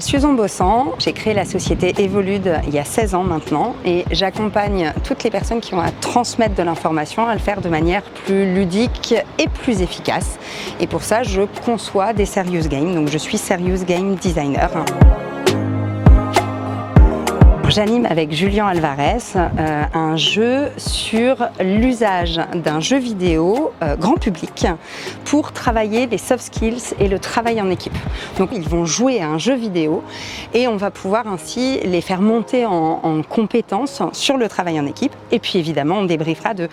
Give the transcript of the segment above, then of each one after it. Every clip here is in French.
Susan Bossan, j'ai créé la société Evolude il y a 16 ans maintenant et j'accompagne toutes les personnes qui ont à transmettre de l'information, à le faire de manière plus ludique et plus efficace. Et pour ça, je conçois des serious games, donc je suis serious game designer. J'anime avec Julian Alvarez un jeu sur l'usage d'un jeu vidéo grand public pour travailler les soft skills et le travail en équipe. Donc ils vont jouer à un jeu vidéo et on va pouvoir ainsi les faire monter en compétences sur le travail en équipe. Et puis évidemment on débriefera de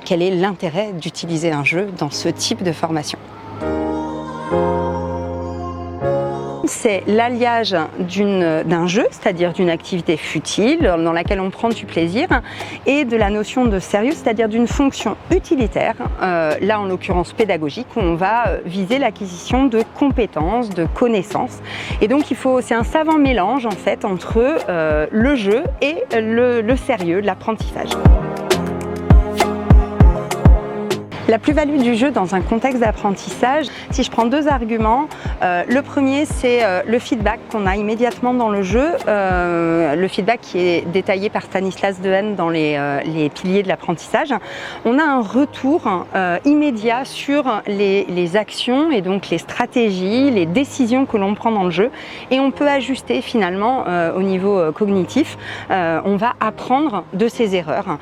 quel est l'intérêt d'utiliser un jeu dans ce type de formation. C'est l'alliage d'un jeu, c'est-à-dire d'une activité futile dans laquelle on prend du plaisir, et de la notion de sérieux, c'est-à-dire d'une fonction utilitaire, là en l'occurrence pédagogique, où on va viser l'acquisition de compétences, de connaissances. Et donc c'est un savant mélange en fait entre le jeu et le sérieux, l'apprentissage. La plus-value du jeu dans un contexte d'apprentissage, si je prends deux arguments, le premier c'est le feedback qu'on a immédiatement dans le jeu, le feedback qui est détaillé par Stanislas Dehaene dans les piliers de l'apprentissage. On a un retour immédiat sur les actions et donc les stratégies, les décisions que l'on prend dans le jeu et on peut ajuster finalement au niveau cognitif. On va apprendre de ses erreurs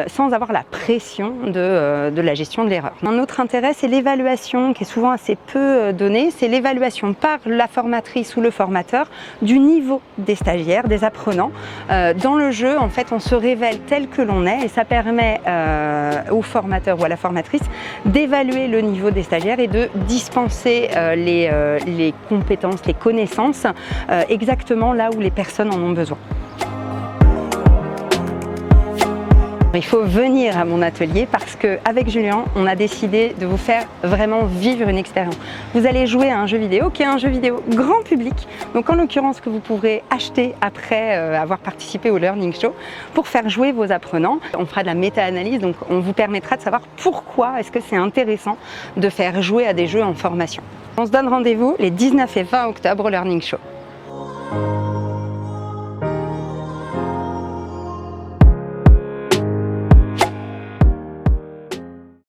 sans avoir la pression de la gestion de l'erreur. Un autre intérêt, c'est l'évaluation qui est souvent assez peu donnée, c'est l'évaluation par la formatrice ou le formateur du niveau des stagiaires, des apprenants. Dans le jeu, en fait, on se révèle tel que l'on est et ça permet au formateur ou à la formatrice d'évaluer le niveau des stagiaires et de dispenser les compétences, les connaissances exactement là où les personnes en ont besoin. Il faut venir à mon atelier parce qu'avec Julien, on a décidé de vous faire vraiment vivre une expérience. Vous allez jouer à un jeu vidéo qui est un jeu vidéo grand public, donc en l'occurrence que vous pourrez acheter après avoir participé au Learning Show pour faire jouer vos apprenants. On fera de la méta-analyse, donc on vous permettra de savoir pourquoi est-ce que c'est intéressant de faire jouer à des jeux en formation. On se donne rendez-vous les 19 et 20 octobre au Learning Show.